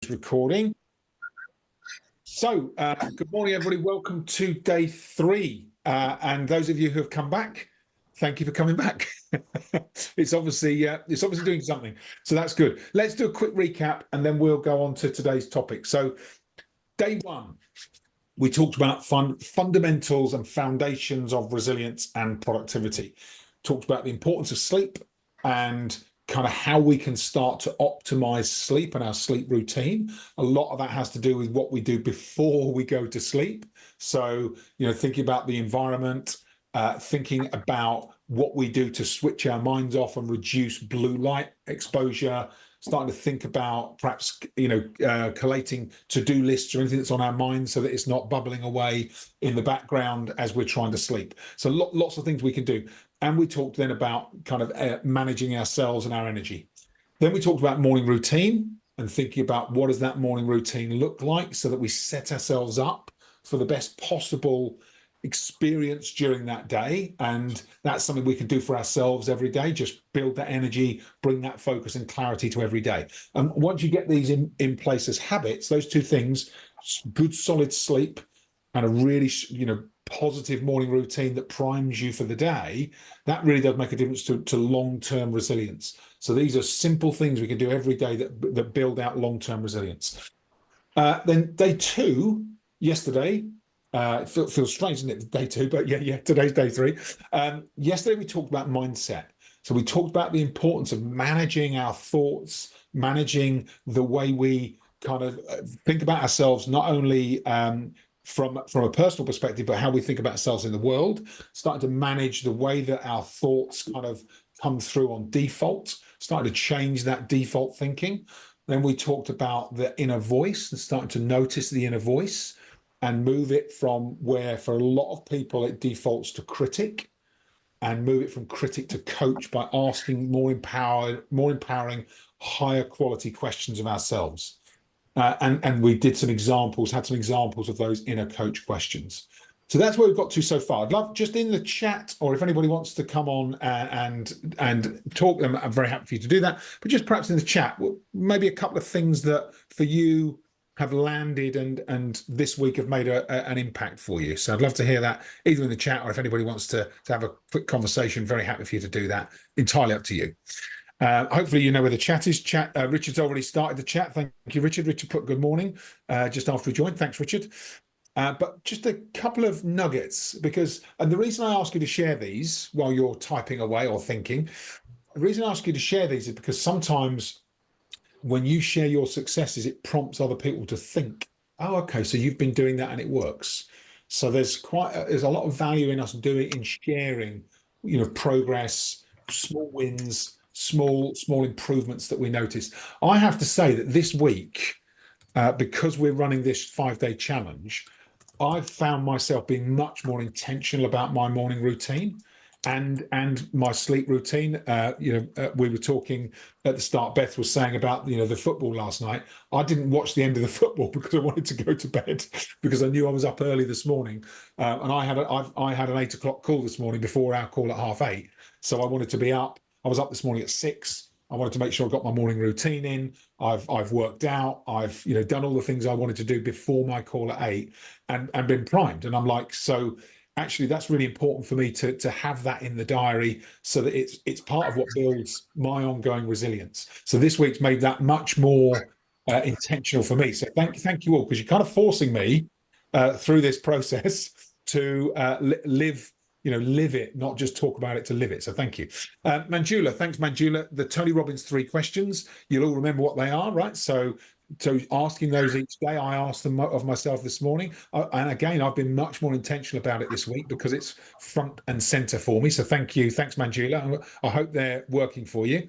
Recording. So, good morning, everybody. Welcome to day 3. And those of you who have come back, thank you for coming back. It's obviously doing something. So that's good. Let's do a quick recap and then we'll go on to today's topic. So, day 1, we talked about fundamentals and foundations of resilience and productivity. Talked about the importance of sleep and kind of how we can start to optimize sleep and our sleep routine. A lot of that has to do with what we do before we go to sleep. So, thinking about the environment, thinking about what we do to switch our minds off and reduce blue light exposure, starting to think about perhaps, collating to-do lists or anything that's on our mind so that it's not bubbling away in the background as we're trying to sleep. So lots of things we can do. And we talked then about kind of managing ourselves and our energy. Then we talked about morning routine and thinking about what does that morning routine look like so that we set ourselves up for the best possible experience during that day. And that's something we can do for ourselves every day. Just build that energy, bring that focus and clarity to every day. And once you get these in place as habits, those two things, good solid sleep and a really, positive morning routine that primes you for the day, that really does make a difference to long-term resilience. So these are simple things we can do every day that build out long-term resilience. Then day 2, yesterday, it feels strange, isn't it? Day 2, but yeah, today's day 3. Yesterday we talked about mindset. So we talked about the importance of managing our thoughts, managing the way we kind of think about ourselves, not only from a personal perspective, but how we think about ourselves in the world, starting to manage the way that our thoughts kind of come through on default, starting to change that default thinking. Then we talked about the inner voice and starting to notice the inner voice and move it from where for a lot of people it defaults to critic, and move it from critic to coach by asking more empowering, higher quality questions of ourselves. And we did had some examples of those inner coach questions. So that's where we've got to so far. I'd love just in the chat, or if anybody wants to come on and talk, I'm very happy for you to do that. But just perhaps in the chat, maybe a couple of things that for you have landed and this week have made an impact for you. So I'd love to hear that either in the chat or if anybody wants to have a quick conversation, very happy for you to do that. Entirely up to you. Hopefully you know where the chat is. Richard's already started the chat. Thank you, Richard. Richard put good morning just after he joined. Thanks, Richard. But just a couple of nuggets, and the reason I ask you to share these while you're typing away or thinking, the reason I ask you to share these is because sometimes when you share your successes, it prompts other people to think, oh, okay, so you've been doing that and it works. So there's a lot of value in us sharing, progress, small wins, small improvements that we notice. I have to say that this week, because we're running this 5-day challenge, I've found myself being much more intentional about my morning routine and my sleep routine. We were talking at the start, Beth was saying about the football last night. I didn't watch the end of the football because I wanted to go to bed because I knew I was up early this morning, and I had an 8 o'clock call this morning before our call at 8:30, so I wanted to be up. I was up this morning at 6. I wanted to make sure I got my morning routine in. I've worked out. I've done all the things I wanted to do before my call at 8 and been primed. And I'm like, so actually that's really important for me to have that in the diary so that it's part of what builds my ongoing resilience. So this week's made that much more intentional for me. So thank you all, because you're kind of forcing me through this process to live it, not just talk about it, to live it. So thank you. Manjula, thanks, Manjula. The Tony Robbins 3 questions, you'll all remember what they are, right? So asking those each day, I asked them of myself this morning. And again, I've been much more intentional about it this week because it's front and center for me. So thank you. Thanks, Manjula. I hope they're working for you.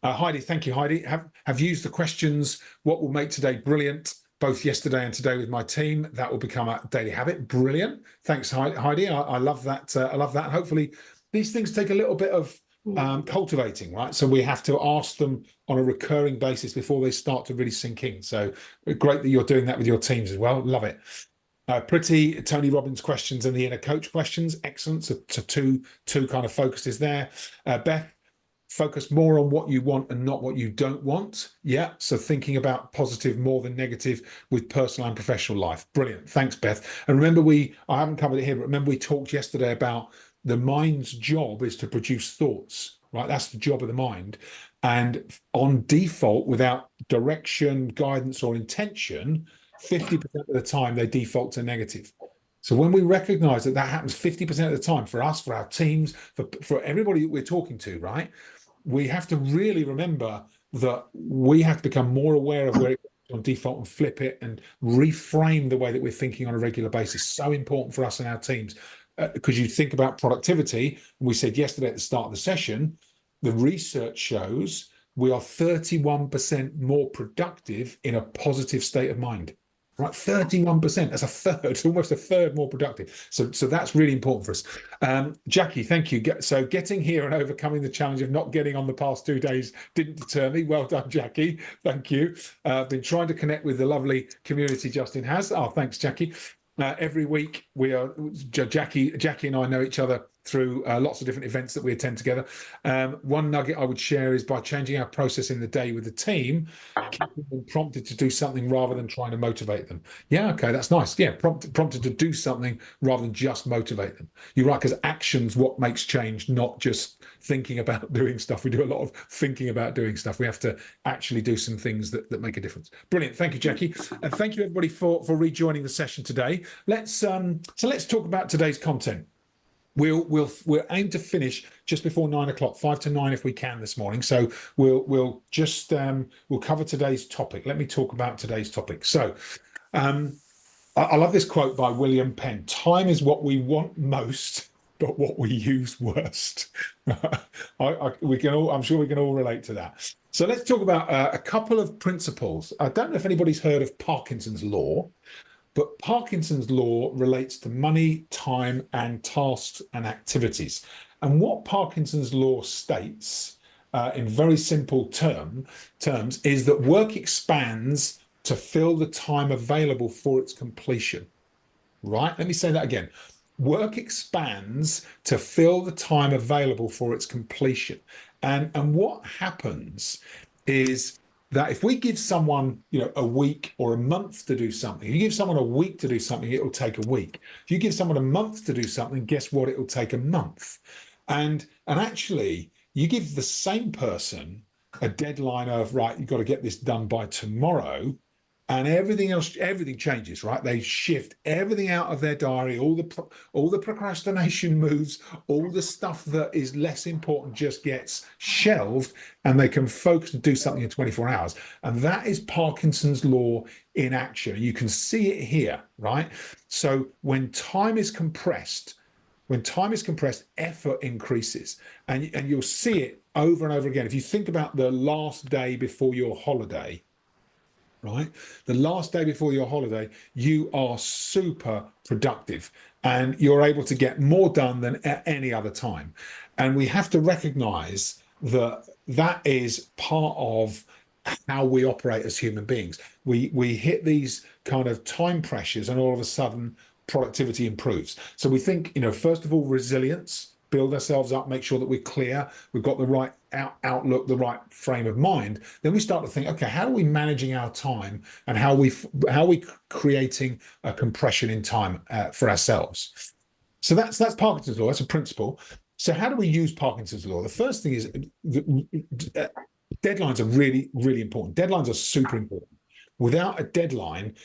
Heidi, thank you, Heidi. Have used the questions, what will make today brilliant, both yesterday and today with my team. That will become a daily habit. Brilliant. Thanks, Heidi. I love that. I love that. And hopefully these things take a little bit of cultivating, right? So we have to ask them on a recurring basis before they start to really sink in. So great that you're doing that with your teams as well. Love it. Pretty Tony Robbins questions and the inner coach questions. Excellent. So two kind of focuses there. Beth, focus more on what you want and not what you don't want. Yeah. So thinking about positive more than negative with personal and professional life. Brilliant. Thanks, Beth. And remember, I haven't covered it here, but remember we talked yesterday about the mind's job is to produce thoughts, right? That's the job of the mind. And on default, without direction, guidance, or intention, 50% of the time they default to negative. So when we recognize that happens 50% of the time for us, for our teams, for everybody that we're talking to, right? We have to really remember that we have to become more aware of where it's on default and flip it and reframe the way that we're thinking on a regular basis. So important for us and our teams. Because you think about productivity, and we said yesterday at the start of the session, the research shows we are 31% more productive in a positive state of mind. Right, 31%. That's a third, almost a third more productive. So that's really important for us. Jackie, thank you. So getting here and overcoming the challenge of not getting on the past 2 days didn't deter me. Well done, Jackie. Thank you. I've been trying to connect with the lovely community Justin has. Oh, thanks, Jackie. Every week we are Jackie and I know each other through lots of different events that we attend together. One nugget I would share is by changing our process in the day with the team, keeping them prompted to do something rather than trying to motivate them. Yeah, okay, that's nice. Yeah, prompted to do something rather than just motivate them. You're right, because action's what makes change, not just thinking about doing stuff. We do a lot of thinking about doing stuff. We have to actually do some things that make a difference. Brilliant. Thank you, Jackie. And thank you, everybody, for rejoining the session today. Let's talk about today's content. We'll aim to finish just before 9 o'clock, 5 to 9 if we can this morning. So we'll cover today's topic. Let me talk about today's topic. So I love this quote by William Penn. Time is what we want most, but what we use worst. I'm sure we can all relate to that. So let's talk about a couple of principles. I don't know if anybody's heard of Parkinson's law. But Parkinson's law relates to money, time, and tasks and activities. And what Parkinson's law states, in very simple terms, is that work expands to fill the time available for its completion. Right? Let me say that again. Work expands to fill the time available for its completion. And what happens is that if we give someone, a week or a month to do something, if you give someone a week to do something, it will take a week. If you give someone a month to do something, guess what? It will take a month. And actually, you give the same person a deadline of, right, you've got to get this done by tomorrow, and everything changes, right? They shift everything out of their diary, all the procrastination moves, all the stuff that is less important just gets shelved, and they can focus and do something in 24 hours. And that is Parkinson's law in action. You can see it here, right? So when time is compressed, effort increases, and you'll see it over and over again. If you think about the last day before your holiday, right? The last day before your holiday, you are super productive and you're able to get more done than at any other time. And we have to recognize that is part of how we operate as human beings. We hit these kind of time pressures and all of a sudden productivity improves. So we think, first of all, resilience, build ourselves up, make sure that we're clear, we've got the right outlook, the right frame of mind. Then we start to think, okay, how are we managing our time, and how are we creating a compression in time for ourselves? So that's Parkinson's law. That's a principle. So how do we use Parkinson's law? The first thing is deadlines are really, really important. Deadlines are super important. Without a deadline,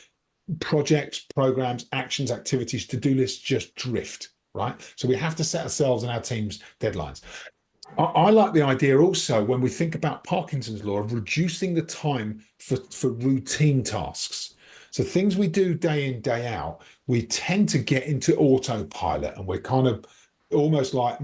projects, programs, actions, activities, to-do lists just drift. Right? So we have to set ourselves and our teams deadlines. I like the idea also, when we think about Parkinson's law, of reducing the time for routine tasks. So things we do day in, day out, we tend to get into autopilot, and we're kind of almost like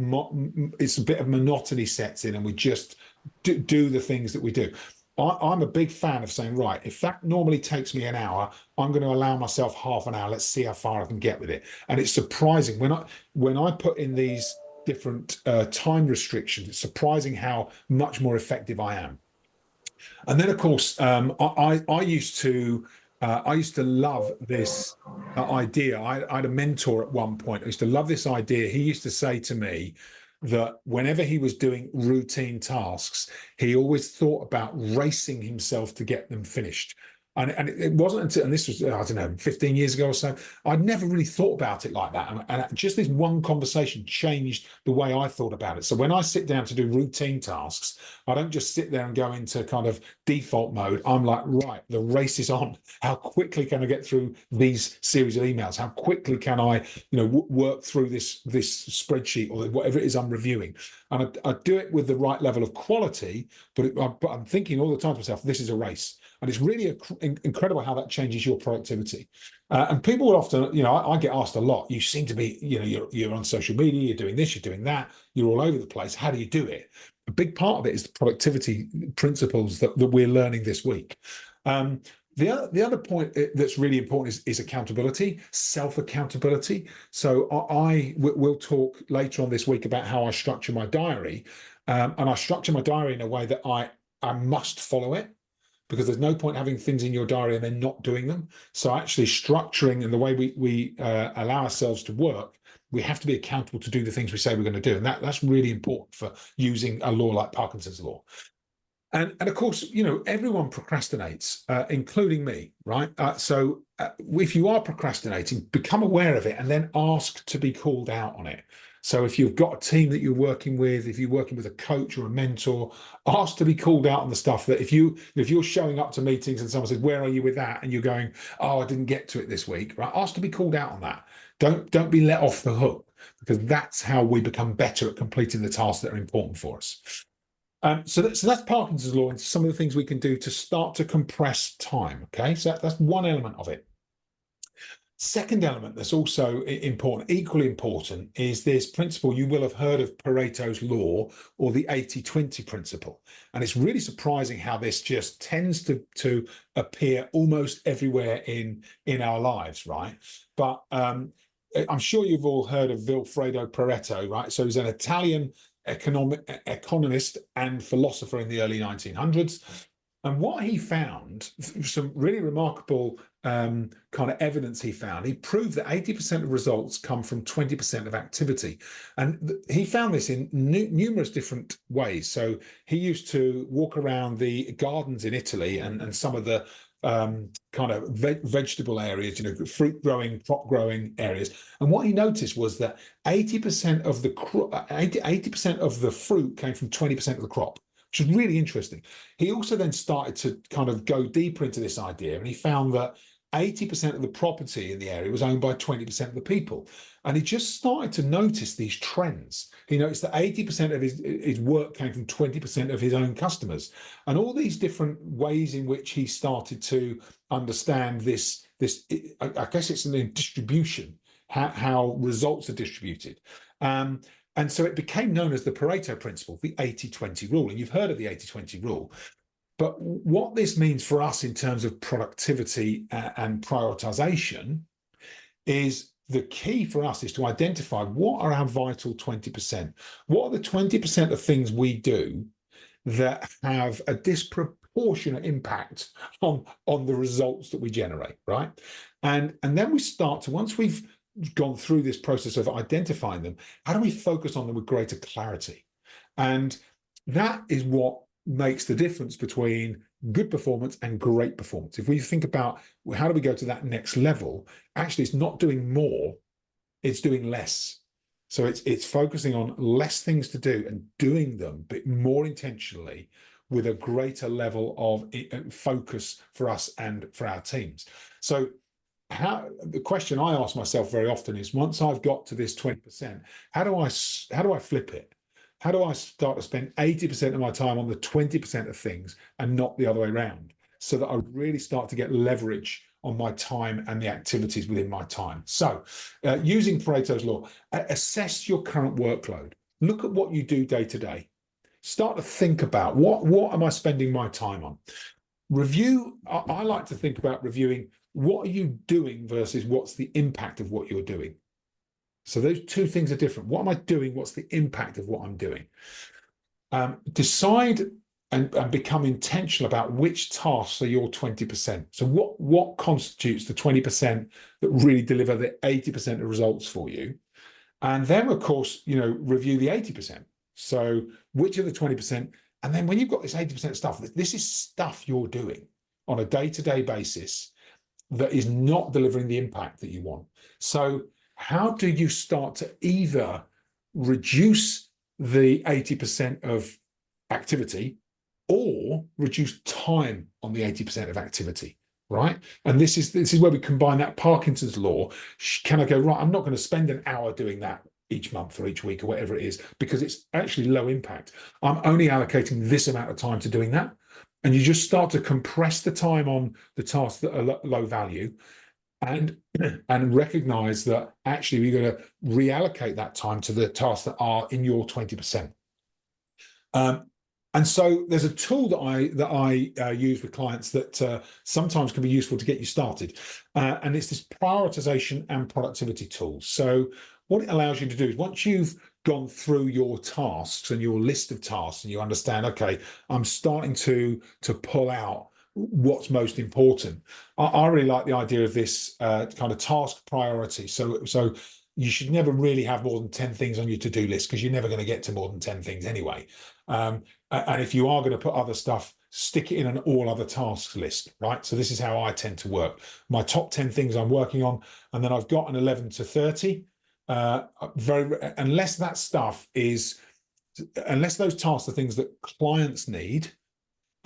it's a bit of monotony sets in, and we just do the things that we do. I'm a big fan of saying, right, if that normally takes me an hour, I'm going to allow myself half an hour. Let's see how far I can get with it. And it's surprising when I put in these different time restrictions, it's surprising how much more effective I am. And then, of course, I used to love this idea. I had a mentor at one point. I used to love this idea. He used to say to me, that whenever he was doing routine tasks, he always thought about racing himself to get them finished. And it wasn't until, and this was, I don't know, 15 years ago or so, I'd never really thought about it like that. And just this one conversation changed the way I thought about it. So when I sit down to do routine tasks, I don't just sit there and go into kind of default mode. I'm like, right, the race is on. How quickly can I get through these series of emails? How quickly can I, work through this spreadsheet or whatever it is I'm reviewing? And I do it with the right level of quality, but I'm thinking all the time to myself, this is a race. And it's really incredible how that changes your productivity. And people will often, I get asked a lot, you seem to be, you're on social media, you're doing this, you're doing that, you're all over the place. How do you do it? A big part of it is the productivity principles that we're learning this week. The other point that's really important is accountability, self-accountability. So we'll talk later on this week about how I structure my diary. And I structure my diary in a way that I must follow it, because there's no point having things in your diary and then not doing them. So actually structuring and the way we allow ourselves to work, we have to be accountable to do the things we say we're going to do. And that's really important for using a law like Parkinson's law. And of course, everyone procrastinates, including me, right? So if you are procrastinating, become aware of it and then ask to be called out on it. So if you've got a team that you're working with, if you're working with a coach or a mentor, ask to be called out on the stuff that if you're showing up to meetings and someone says, "Where are you with that?" and you're going, "Oh, I didn't get to it this week," right? Ask to be called out on that. Don't be let off the hook, because that's how we become better at completing the tasks that are important for us. So that's Parkinson's law and some of the things we can do to start to compress time. Okay, so that's one element of it. Second element that's also important, equally important, is this principle. You will have heard of Pareto's law, or the 80-20 principle. And it's really surprising how this just tends to appear almost everywhere in our lives, right? But I'm sure you've all heard of Vilfredo Pareto, right? So he's an Italian economist and philosopher in the early 1900s. And what he found, some really remarkable kind of evidence he found, he proved that 80% of results come from 20% of activity. And he found this in numerous different ways. So he used to walk around the gardens in Italy and some of the kind of vegetable areas, fruit growing, crop growing areas. And what he noticed was that 80% of the 80% of the fruit came from 20% of the crop, which is really interesting. He also then started to kind of go deeper into this idea, and he found that 80% of the property in the area was owned by 20% of the people. And he just started to notice these trends. He noticed that 80% of his work came from 20% of his own customers. And all these different ways in which he started to understand this I guess it's in distribution, how results are distributed. And so it became known as the Pareto principle, the 80-20 rule. And you've heard of the 80-20 rule. But what this means for us in terms of productivity and prioritization is the key for us is to identify what are our vital 20%. What are the 20% of things we do that have a disproportionate impact on the results that we generate, right? And then we start to, once we've gone through this process of identifying them, how do we focus on them with greater clarity? And that is what makes the difference between good performance and great performance. If we think about how do we go to that next level, actually it's not doing more, it's doing less. So it's focusing on less things to do and doing them, but more intentionally, with a greater level of focus for us and for our teams. So the question I ask myself very often is, once I've got to this 20%, how do I flip it? How do I start to spend 80% of my time on the 20% of things and not the other way around, so that I really start to get leverage on my time and the activities within my time? So using Pareto's law, assess your current workload. Look at what you do day to day. Start to think about what am I spending my time on? Review. I like to think about reviewing what are you doing versus what's the impact of what you're doing. So those two things are different. What am I doing? What's the impact of what I'm doing? Decide and become intentional about which tasks are your 20%. So what constitutes the 20% that really deliver the 80% of results for you? And then, of course, review the 80%. So which of the 20%? And then when you've got this 80% stuff, this is stuff you're doing on a day-to-day basis that is not delivering the impact that you want. So how do you start to either reduce the 80% of activity or reduce time on the 80% of activity, right? And this is where we combine that Parkinson's law. Can I go, right, I'm not going to spend an hour doing that each month or each week or whatever it is, because it's actually low impact. I'm only allocating this amount of time to doing that. And you just start to compress the time on the tasks that are low value, and recognize that actually we're going to reallocate that time to the tasks that are in your 20%. And so there's a tool that I use with clients that sometimes can be useful to get you started, and it's this prioritization and productivity tool. So what it allows you to do is, once you've gone through your tasks and your list of tasks, and you understand, okay, I'm starting to pull out what's most important. I really like the idea of this kind of task priority. So you should never really have more than 10 things on your to-do list, because you're never going to get to more than 10 things anyway. And if you are going to put other stuff, stick it in an all other tasks list, right? So this is how I tend to work. My top 10 things I'm working on, and then I've got an 11 to 30. Unless that stuff is, unless those tasks are things that clients need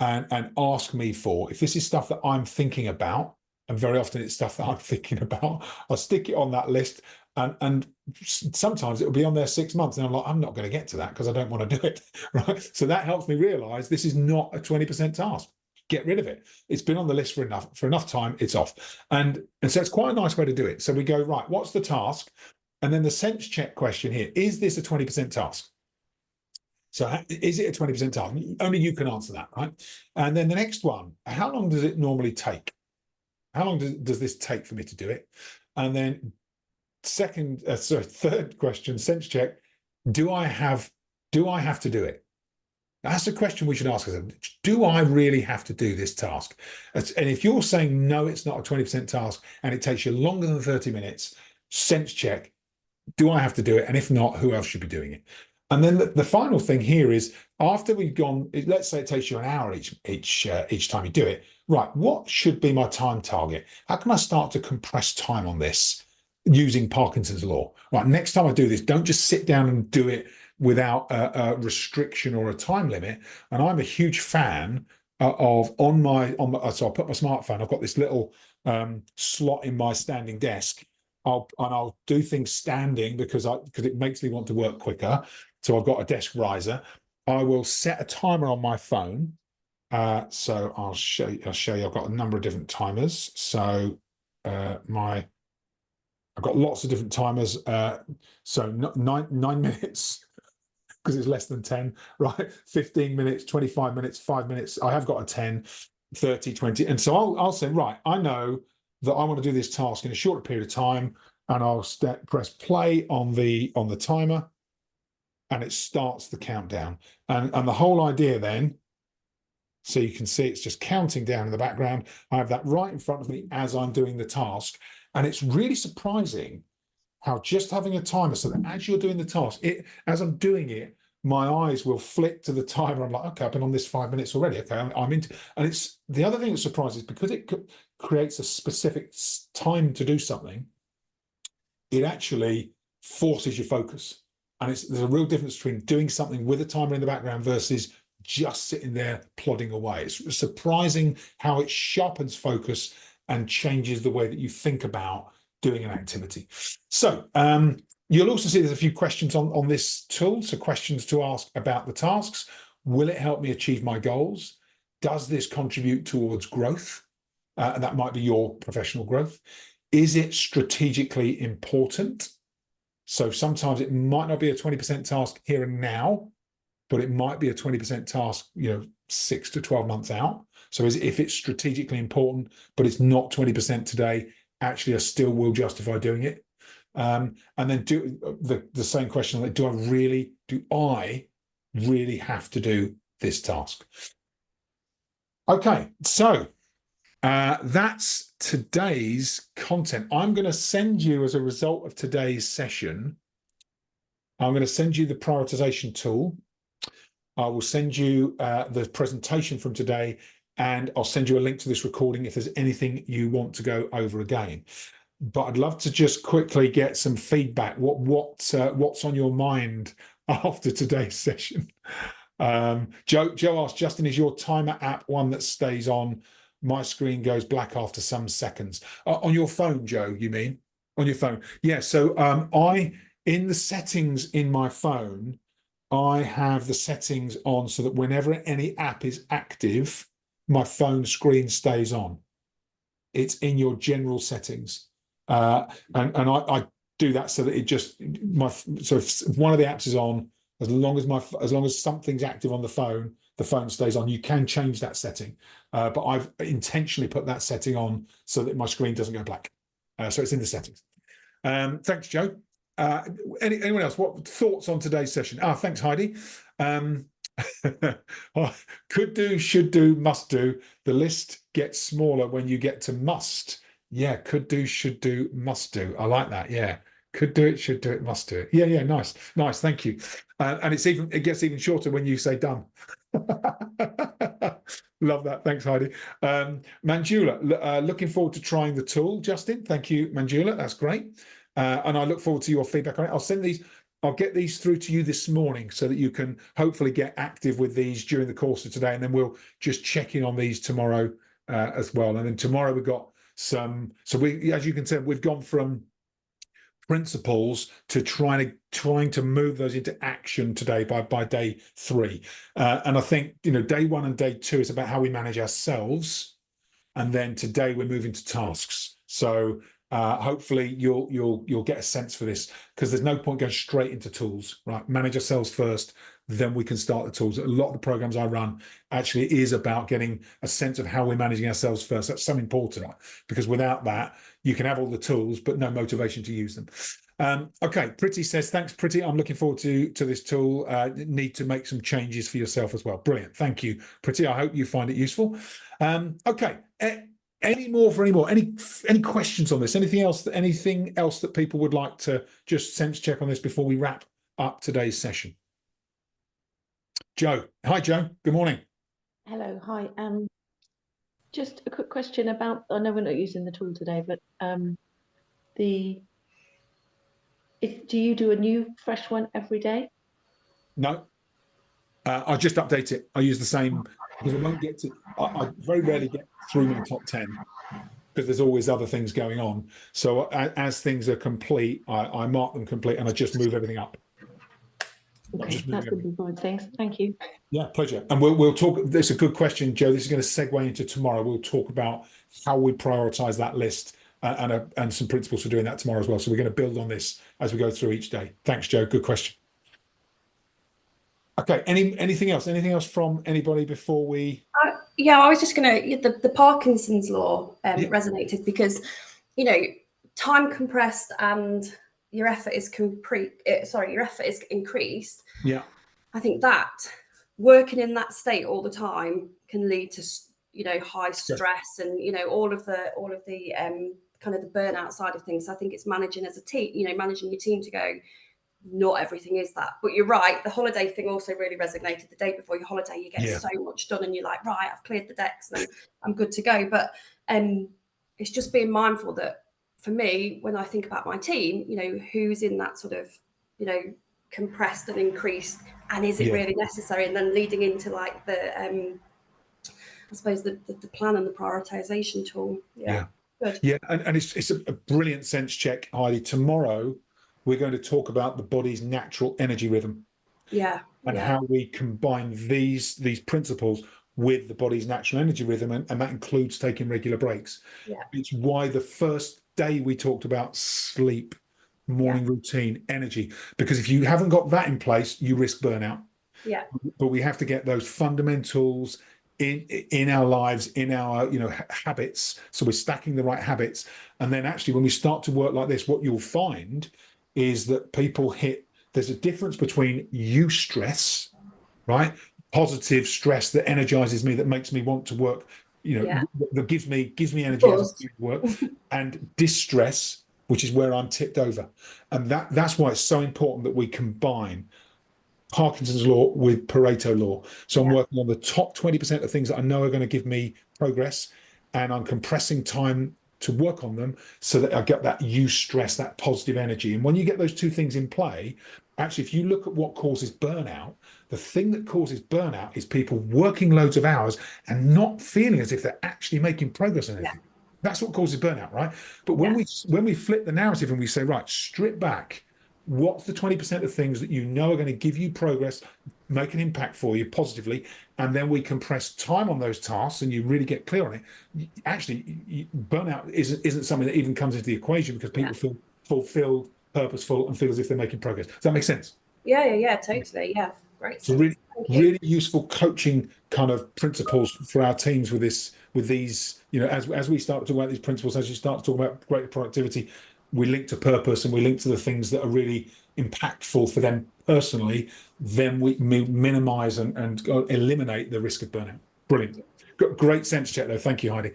and ask me for, if this is stuff that I'm thinking about, and very often it's stuff that I'm thinking about, I'll stick it on that list. And sometimes it'll be on there 6 months, and I'm like, I'm not going to get to that because I don't want to do it, right? So that helps me realize this is not a 20% task. Get rid of it. It's been on the list for enough time. It's off. And so it's quite a nice way to do it. So we go, right, what's the task? And then the sense check question here, is this a 20% task? So is it a 20% task? Only you can answer that, right? And then the next one, how long does it normally take? How long does this take for me to do it? And then third question, sense check, do I have to do it? That's a question we should ask ourselves. Do I really have to do this task? And if you're saying no, it's not a 20% task and it takes you longer than 30 minutes, sense check, do I have to do it? And if not, who else should be doing it? And then the final thing here is, after we've gone, let's say it takes you an hour each time you do it, right, what should be my time target? How can I start to compress time on this using Parkinson's law? Right, next time I do this, don't just sit down and do it without a restriction or a time limit. And I'm a huge fan of so I'll put my smartphone, I've got this little slot in my standing desk. I'll do things standing because it makes me want to work quicker. So I've got a desk riser. I will set a timer on my phone. So I'll show you. I've got a number of different timers. So I've got lots of different timers. So 9 minutes, because it's less than 10, right? 15 minutes, 25 minutes, 5 minutes. I have got a 10, 30, 20. And so I'll say, right, I know that I want to do this task in a shorter period of time, and I'll press play on the timer, and it starts the countdown. And the whole idea then, so you can see it's just counting down in the background. I have that right in front of me as I'm doing the task. And it's really surprising how just having a timer, so that as you're doing the task, as I'm doing it, my eyes will flick to the timer. I'm like, okay, I've been on this 5 minutes already. Okay, I'm into. And it's the other thing that surprises, because it creates a specific time to do something, it actually forces your focus. And there's a real difference between doing something with a timer in the background versus just sitting there plodding away. It's surprising how it sharpens focus and changes the way that you think about doing an activity. So you'll also see there's a few questions on this tool. So questions to ask about the tasks. Will it help me achieve my goals? Does this contribute towards growth? And that might be your professional growth. Is it strategically important? So sometimes it might not be a 20% task here and now, but it might be a 20% task, 6 to 12 months out. So if it's strategically important, but it's not 20% today, actually I still will justify doing it. And then do the same question, like, do I really have to do this task? Okay, so that's today's content. I'm going to send you, as a result of today's session, I'm going to send you the prioritization tool. I will send you the presentation from today, and I'll send you a link to this recording if there's anything you want to go over again. But I'd love to just quickly get some feedback. What's on your mind after today's session? Joe asked, Justin, is your timer app one that stays on? My screen goes black after some seconds. On your phone, Joe, you mean? On your phone? Yeah. So in the settings in my phone, I have the settings on so that whenever any app is active, my phone screen stays on. It's in your general settings, and I do that so that it just so if one of the apps is on, as long as something's active on the phone stays on. You can change that setting, but I've intentionally put that setting on so that my screen doesn't go black. So it's in the settings. Thanks, Joe. Anyone else? What thoughts on today's session? Thanks, Heidi. Could do, should do, must do. The list gets smaller when you get to must. Yeah, could do, should do, must do. I like that. Yeah, could do it, should do it, must do it. Yeah, nice. Thank you. And it gets even shorter when you say done. Love that. Thanks, Heidi. Manjula, looking forward to trying the tool. Justin, thank you, Manjula. That's great. And I look forward to your feedback on it. I'll get these through to you this morning so that you can hopefully get active with these during the course of today, and then we'll just check in on these tomorrow as well. And then tomorrow we've got some. So as you can tell, we've gone from principles to trying to move those into action today by day 3. And I think day 1 and day 2 is about how we manage ourselves, and then today we're moving to tasks. So hopefully you'll get a sense for this, because there's no point going straight into tools, right? Manage ourselves first, then we can start the tools. A lot of the programs I run actually is about getting a sense of how we're managing ourselves first. That's so important, because without that, you can have all the tools, but no motivation to use them. Okay, Pretty says, thanks, Pretty. I'm looking forward to this tool. Need to make some changes for yourself as well. Brilliant. Thank you, Pretty. I hope you find it useful. Okay. Any questions on this? Anything else that people would like to just sense check on this before we wrap up today's session? Joe. Hi, Joe. Good morning. Hello. Hi. Just a quick question about, I know we're not using the tool today, but do you do a new fresh one every day? No. I just update it. I use the same, because I won't get to, I very rarely get through my top 10, because there's always other things going on. So as things are complete, I mark them complete, and I just move everything up. Okay, that's good point. Thanks. Thank you. Yeah, pleasure. And we'll talk. That's a good question, Joe. This is going to segue into tomorrow. We'll talk about how we prioritize that list and some principles for doing that tomorrow as well. So we're going to build on this as we go through each day. Thanks, Joe. Good question. Okay. Anything else? Anything else from anybody before we? Yeah, I was just going to. The Parkinson's law resonated, because time compressed and your effort is increased. Yeah. I think that working in that state all the time can lead to high stress and all of the kind of the burnout side of things. So I think it's managing as a team, managing your team to go, not everything is that. But you're right, the holiday thing also really resonated. The day before your holiday, you get so much done and you're like, right, I've cleared the decks and I'm good to go. But it's just being mindful that, for me, when I think about my team, who's in that sort of compressed and increased, and is it really necessary? And then leading into like the I suppose the plan and the prioritization tool. Good. And it's a brilliant sense check, Heidi. Tomorrow we're going to talk about the body's natural energy rhythm, and how we combine these principles with the body's natural energy rhythm, and that includes taking regular breaks. It's why the first day we talked about sleep, morning routine, energy, because if you haven't got that in place, you risk burnout. But we have to get those fundamentals in our lives, in our habits, so we're stacking the right habits. And then actually when we start to work like this, what you'll find is that there's a difference between eustress, right, positive stress that energizes me, that makes me want to work, that gives me energy as I do work, and distress, which is where I'm tipped over. And that's why it's so important that we combine Parkinson's law with Pareto law. So I'm working on the top 20% of things that I know are going to give me progress, and I'm compressing time to work on them so that I get that eustress, that positive energy. And when you get those two things in play, actually, if you look at what causes burnout, the thing that causes burnout is people working loads of hours and not feeling as if they're actually making progress on anything. That's what causes burnout, right? But when we flip the narrative and we say, right, strip back, what's the 20% of things that you know are going to give you progress, make an impact for you positively, and then we compress time on those tasks and you really get clear on it. Actually, burnout isn't something that even comes into the equation, because people feel fulfilled, purposeful, and feel as if they're making progress. Does that make sense? Yeah, totally. Yeah, great. So really useful coaching kind of principles for our teams with these, as we start to talk about these principles, as you start to talk about greater productivity, we link to purpose and we link to the things that are really impactful for them personally, then we minimize and eliminate the risk of burnout. Brilliant. Great sense check though. Thank you, Heidi.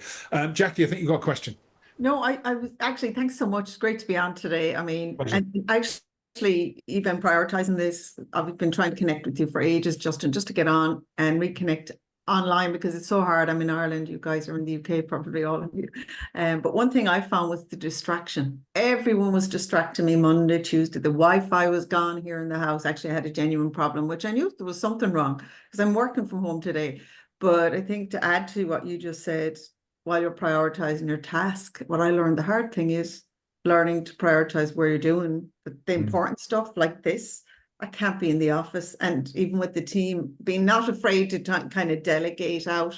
Jackie, I think you've got a question. No, I was actually, thanks so much. It's great to be on today. I mean, and actually, even prioritizing this, I've been trying to connect with you for ages, Justin, just to get on and reconnect online, because it's so hard. I'm in Ireland, you guys are in the UK, probably all of you. But one thing I found was the distraction. Everyone was distracting me Monday, Tuesday. The Wi-Fi was gone here in the house. Actually, I had a genuine problem, which I knew there was something wrong because I'm working from home today. But I think to add to what you just said, while you're prioritizing your task, what I learned, the hard thing is learning to prioritize where you're doing the important stuff like this. I can't be in the office, and even with the team, being not afraid to kind of delegate out,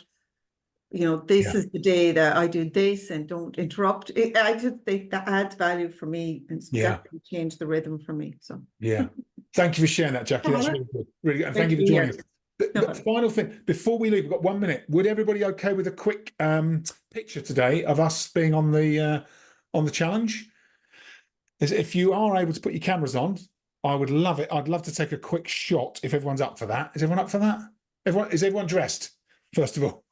this is the day that I do this and don't interrupt. I just think that adds value for me and definitely change the rhythm for me. So thank you for sharing that, Jackie. That's really good. Really good. And thank you for joining us. The final thing before we leave, we've got 1 minute. Would everybody okay with a quick picture today of us being on the challenge? If you are able to put your cameras on, I would love it. I'd love to take a quick shot if everyone's up for that. Is everyone up for that? Is everyone dressed, first of all?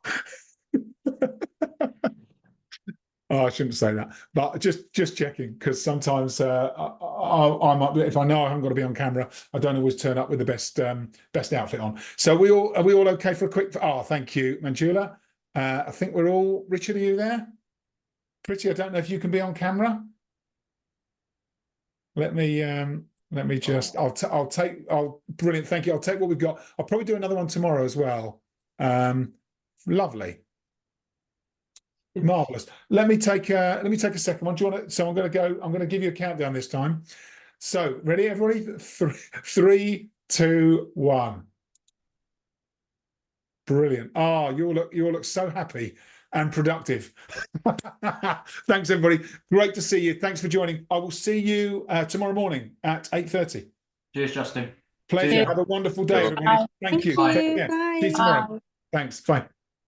Oh, I shouldn't say that, but just checking, because sometimes I might be, if I know I haven't got to be on camera, I don't always turn up with the best outfit on. So are we all okay for a quick? Oh, thank you, Manjula. I think we're all. Richard, are you there? Pretty. I don't know if you can be on camera. Let me just. Brilliant. Thank you. I'll take what we've got. I'll probably do another one tomorrow as well. Lovely. Marvelous. Let me take a second one. Do you want to? So I'm going to give you a countdown this time. So ready, everybody? 3, 2, 1. Brilliant. Oh, you all look so happy and productive. Thanks, everybody. Great to see you. Thanks for joining. I will see you tomorrow morning at 8:30. Cheers, Justin. Pleasure. Have a wonderful day, everybody. Thank you. Bye. Take care. See you tomorrow. Thanks. Bye.